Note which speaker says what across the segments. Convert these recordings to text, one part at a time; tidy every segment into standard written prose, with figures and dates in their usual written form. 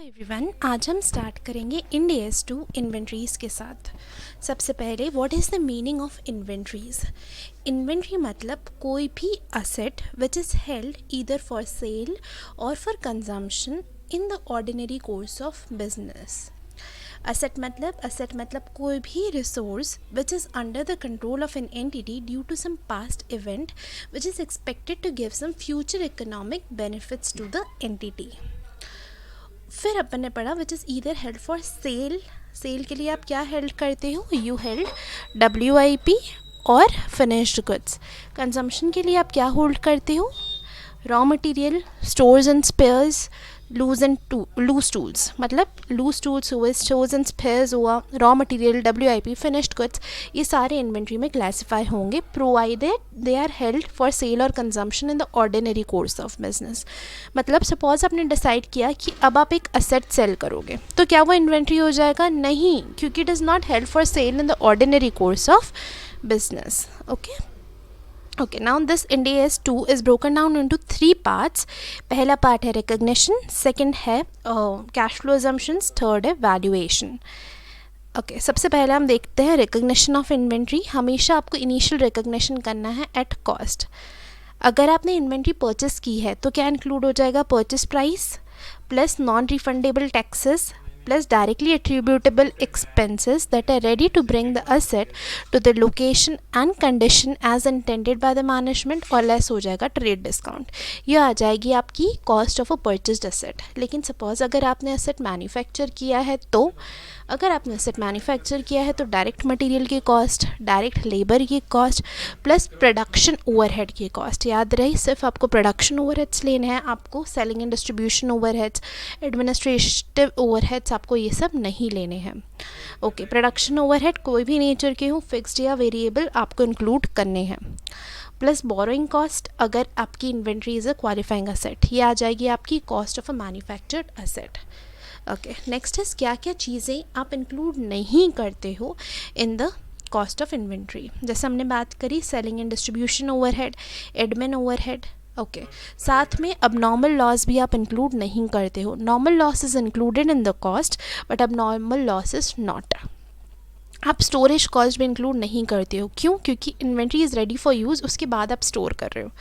Speaker 1: Everyone, आज हम start करेंगे इंड एस 2 इन्वेंट्रीज़ के साथ। सबसे पहले what is the meaning of inventories. Inventory मतलब कोई भी asset which is held either for sale और for consumption in the ordinary course of business. Asset मतलब कोई भी resource which is under the control of an entity due to some past event which is expected to give some future economic benefits to the entity. फिर अपन ने पढ़ा which is either held for cell के लिए आप क्या held करते हो, यू हेल्ड WIP और फिनिश्ड गुड्स। कंजम्पशन के लिए आप क्या होल्ड करते हो, raw material, stores and spares, loose tools मतलब लूज टूल्स हुए, स्टोर्स एंड स्पेयर्स हुआ, raw material, WIP, finished goods, ये सारे इन्वेंट्री में क्लासीफाई होंगे provided they are held for sale और consumption in the ordinary course of business. मतलब suppose आपने डिसाइड किया कि अब आप एक असेट सेल करोगे, तो क्या वो इन्वेंट्री हो जाएगा? नहीं, क्योंकि it is not held for cell in the ordinary course of business. Okay, now this Ind AS 2 is broken down into 3 parts. पहला पार्ट है रिकग्निशन, सेकंड है कैश फ्लो assumptions, थर्ड है वैल्यूएशन। ओके, सबसे पहले हम देखते हैं recognition of inventory. हमेशा आपको इनिशियल रिकग्निशन करना है एट कॉस्ट। अगर आपने इन्वेंट्री परचेस की है तो क्या इंक्लूड हो जाएगा? Purchase price plus non refundable taxes plus directly attributable expenses that are ready to bring the asset to the location and condition as intended by the management, और less हो जाएगा trade discount. ये आ जाएगी आपकी cost of a purchased asset. लेकिन suppose अगर आपने asset manufacture किया है तो डायरेक्ट मटेरियल की कॉस्ट, डायरेक्ट लेबर की कॉस्ट प्लस प्रोडक्शन ओवरहेड की कॉस्ट। याद रहे, सिर्फ आपको प्रोडक्शन ओवरहेड्स लेने हैं, आपको selling and distribution overheads, administrative overheads आपको ये सब नहीं लेने हैं। ओके, प्रोडक्शन ओवरहेड कोई भी नेचर के हो, फिक्स्ड या वेरिएबल, आपको इंक्लूड करने हैं। प्लस बोरोइंग कॉस्ट अगर आपकी inventory is a qualifying asset, ये आ जाएगी आपकी cost of a manufactured asset. Okay, next is क्या क्या चीज़ें आप इंक्लूड नहीं करते हो इन द कॉस्ट ऑफ इन्वेंट्री। जैसे हमने बात करी selling and distribution overhead, admin overhead. Okay, साथ में अब नॉर्मल लॉस भी आप इंक्लूड नहीं करते हो। Normal loss is included in the cost but अब नॉर्मल लॉस इज नॉट। आप स्टोरेज कॉस्ट भी इंक्लूड नहीं करते हो। क्यों? क्योंकि inventory is ready for use, उसके बाद आप स्टोर कर रहे हो,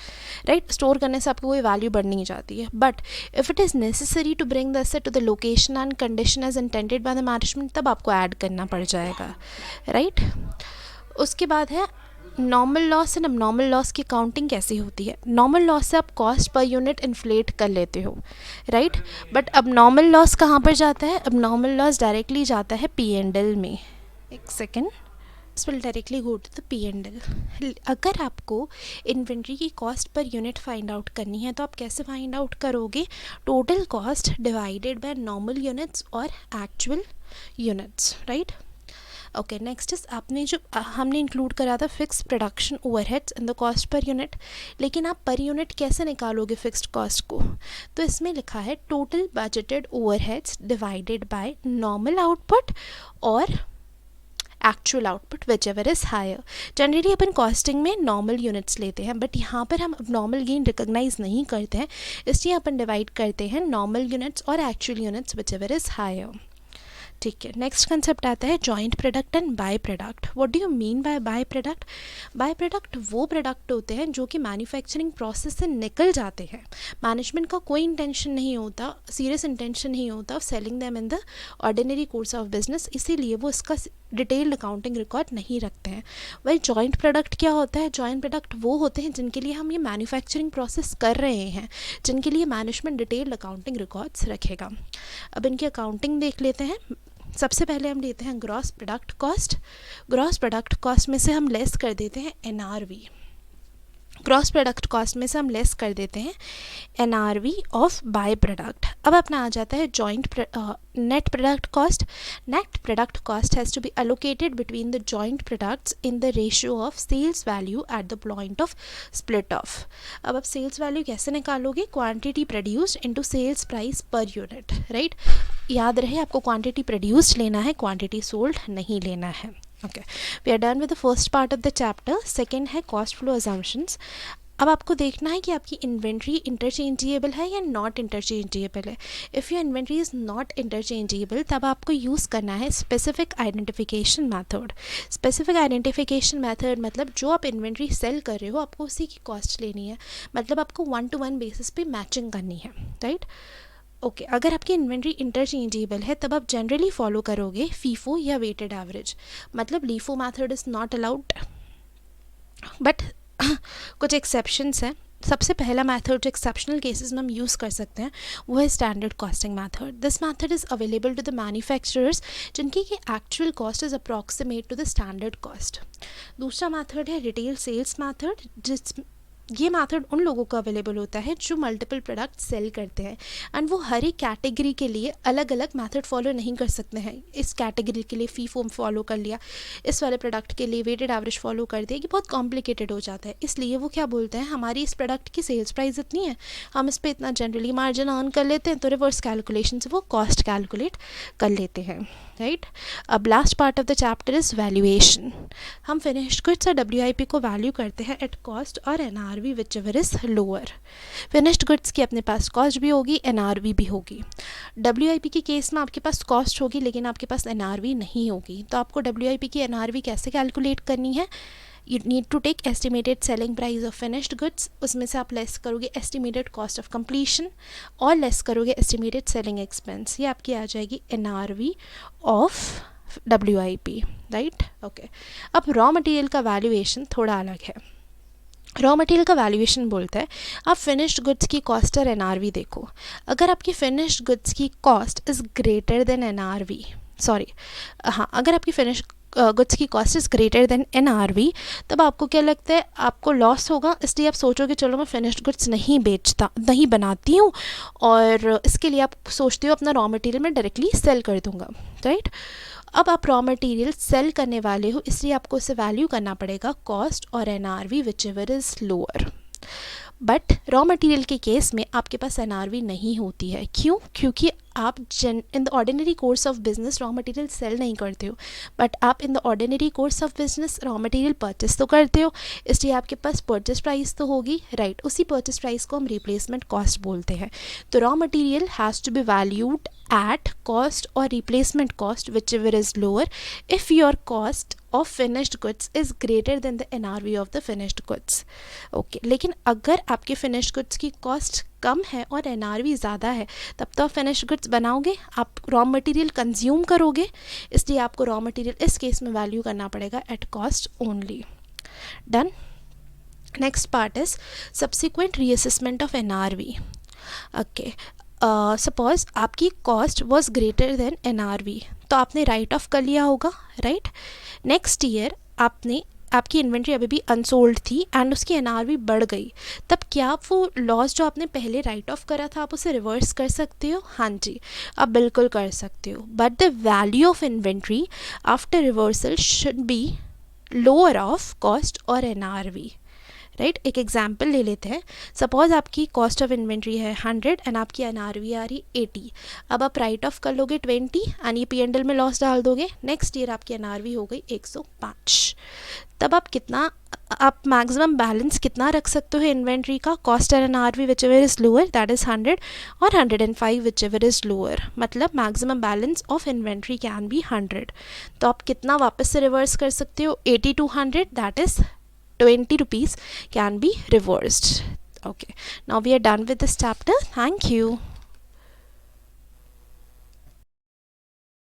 Speaker 1: राइट? स्टोर करने से आपको कोई वैल्यू बढ़ नहीं जाती है। But if it is necessary to bring the asset to the location and condition as intended by the management, तब आपको ऐड करना पड़ जाएगा, राइट? उसके बाद है नॉर्मल लॉस एंड अब नॉर्मल लॉस की काउंटिंग कैसी होती है। नॉर्मल लॉस से आप कॉस्ट पर यूनिट इन्फ्लेट कर लेते हो, राइट? बट अब नॉर्मल लॉस कहाँ पर जाता है? अब नॉर्मल लॉस डायरेक्टली जाता है P&L में। एक second, this will directly go to the P&L। अगर आपको इन्वेंट्री की cost per unit find out करनी है तो आप कैसे फाइंड आउट करोगे? Total cost divided by normal units और actual units, right? Okay, next is आपने जो हमने इंक्लूड करा था fix production overheads in the cost per unit. लेकिन आप पर यूनिट कैसे निकालोगे फिक्स्ड कॉस्ट को? तो इसमें लिखा है total budgeted overheads divided by normal output और actual output whichever is higher. Generally अपन कॉस्टिंग में नॉर्मल यूनिट्स लेते हैं, बट यहाँ पर हम नॉर्मल गेन रिकॉग्नाइज नहीं करते हैं, इसलिए अपन डिवाइड करते हैं नॉर्मल यूनिट्स और actual units whichever is higher. ठीक है, नेक्स्ट कंसेप्ट आता है joint product and by product. What do you mean by by product? By product वो प्रोडक्ट होते हैं जो कि मैन्युफैक्चरिंग प्रोसेस से निकल जाते हैं। मैनेजमेंट का कोई इंटेंशन नहीं होता, सीरियस इंटेंशन नहीं होता of selling them in the ordinary course of business, इसीलिए वो इसका डिटेल्ड अकाउंटिंग रिकॉर्ड नहीं रखते हैं। वही जॉइंट प्रोडक्ट क्या होता है? जॉइंट प्रोडक्ट वो होते हैं जिनके लिए हम ये मैन्युफैक्चरिंग प्रोसेस कर रहे हैं, जिनके लिए मैनेजमेंट डिटेल्ड अकाउंटिंग रिकॉर्ड्स रखेगा। अब इनकी अकाउंटिंग देख लेते हैं। सबसे पहले हम लेते हैं gross product cost. Gross product cost में से हम लेस कर देते हैं NRV। ग्रॉस प्रोडक्ट कॉस्ट में से हम लेस कर देते हैं NRV ऑफ बाय प्रोडक्ट। अब अपना आ जाता है joint net product cost. Net product cost has to be allocated between the joint products in the ratio of sales value at the point of split off. अब आप sales value कैसे निकालोगे? Quantity produced into sales price per unit, right? याद रहे, आपको quantity produced लेना है, quantity sold नहीं लेना है। Okay, we are done with the first part of the chapter. Second है cost flow assumptions. अब आपको देखना है कि आपकी इन्वेंट्री इंटरचेंजेबल है या नॉट इंटरचेंजेबल है। If your inventory is not interchangeable तब आपको यूज़ करना है specific identification method. Specific identification method मतलब जो आप इन्वेंट्री सेल कर रहे हो आपको उसी की कॉस्ट लेनी है, मतलब आपको 1-to-1 बेसिस पे मैचिंग करनी है, राइट। ओके अगर आपकी इन्वेंट्री इंटरचेंजेबल है तब आप जनरली फॉलो करोगे फीफो या वेटेड एवरेज, मतलब LIFO method is not allowed, but कुछ एक्सेप्शंस हैं। सबसे पहला मेथड जो एक्सेप्शनल केसेस में हम यूज़ कर सकते हैं वो है standard costing method. This method is available to the manufacturers जिनकी की actual cost is approximate to the standard cost. दूसरा मेथड है रिटेल सेल्स मेथड, ये मेथड उन लोगों को अवेलेबल होता है जो मल्टीपल प्रोडक्ट सेल करते हैं एंड वो हर एक कैटेगरी के लिए अलग अलग मेथड फॉलो नहीं कर सकते हैं। इस कैटेगरी के लिए फीफो फॉलो कर लिया, इस वाले प्रोडक्ट के लिए वेटेड एवरेज फॉलो कर दिया, ये बहुत कॉम्प्लिकेटेड हो जाता है। इसलिए वो क्या बोलते हैं, हमारी इस प्रोडक्ट की सेल्स प्राइस इतनी है, हम इस पर इतना जनरली मार्जिन अर्न कर लेते हैं, तो रिवर्स कैलकुलेशन से वो कॉस्ट कैलकुलेट कर लेते हैं, राइट। अब last part of the chapter is valuation. हम फिनिश्ड गुड्स और WIP को वैल्यू करते हैं एट कॉस्ट और NRV which ever is lower. Finished goods की अपने पास कॉस्ट भी होगी, NRV भी होगी। WIP के केस में आपके पास कॉस्ट होगी लेकिन आपके पास NRV नहीं होगी, तो आपको WIP की NRV कैसे कैलकुलेट करनी है, you need to take estimated selling price of finished goods, उसमें से आप लेस करोगे एस्टिमेटेड कॉस्ट ऑफ कंप्लीशन और लेस करोगे एस्टिमेटेड सेलिंग एक्सपेंस, ये आपकी आ जाएगी NRV of WIP, right. Okay अब रॉ मटेरियल का वैल्यूएशन थोड़ा अलग है। रॉ मटेरियल का वैल्यूएशन बोलता है आप फिनिश्ड गुड्स की कॉस्ट और NRV देखो, अगर आपकी फिनिश्ड गुड्स की cost is greater than NRV, अगर आपकी फिनिश गुड्स की cost is greater than NRV तब आपको क्या लगता है, आपको लॉस होगा, इसलिए आप सोचोगे चलो मैं फिनिश्ड गुड्स नहीं बनाती हूँ और इसके लिए आप सोचते हो अपना रॉ मटेरियल मैं डायरेक्टली सेल कर दूँगा, राइट। अब आप रॉ मटेरियल सेल करने वाले हो इसलिए आपको उसे वैल्यू करना पड़ेगा कॉस्ट और NRV which ever is lower. But raw material के केस में आपके पास NRV नहीं होती है, क्यों? क्योंकि आप in the ordinary course of business raw material sale नहीं करते हो, बट आप in the ordinary course of business raw material purchase तो करते हो, इसलिए आपके पास परचेस प्राइस तो होगी, राइट। उसी परचेस प्राइस को हम रिप्लेसमेंट कॉस्ट बोलते हैं। तो raw material has to be valued at cost or replacement cost whichever is lower if your cost of finished goods is greater than the NRV of the finished goods, okay। लेकिन अगर आपके finished goods की cost कम है और NRV ज़्यादा है तब तो आप finished goods बनाओगे, आप raw material consume करोगे, इसलिए आपको raw material इस केस में वैल्यू करना पड़ेगा at cost only। Done। Next part is subsequent reassessment of NRV, okay। Suppose आपकी cost was greater than NRV तो आपने राइट ऑफ कर लिया होगा, राइट। नेक्स्ट ईयर आपकी इन्वेंट्री अभी भी अनसोल्ड थी एंड उसकी NRV बढ़ गई, तब क्या आप वो लॉस जो आपने पहले राइट ऑफ करा था आप उसे रिवर्स कर सकते हो? हाँ जी, आप बिल्कुल कर सकते हो, but the value of inventory after reversal should be lower of cost और NRV, राइट। एक एग्जाम्पल ले लेते हैं। सपोज आपकी कॉस्ट ऑफ इन्वेंट्री है 100 एंड आपकी NRV आ रही 80, अब आप राइट ऑफ कर लोगे 20 एंड ये P&L में लॉस डाल दोगे, नेक्स्ट ईयर आपकी NRV हो गई 105, तब आप मैक्सिमम बैलेंस कितना रख सकते हो इन्वेंट्री का, cost and NRV which ever is lower that is 100 और 105 विच एवर इज़ लोअर, मतलब maximum balance of inventory can be 100। तो आप कितना वापस से रिवर्स कर सकते हो, 80 to 100 that is 20 rupees can be reversed, okay। Now we are done with this chapter. Thank you.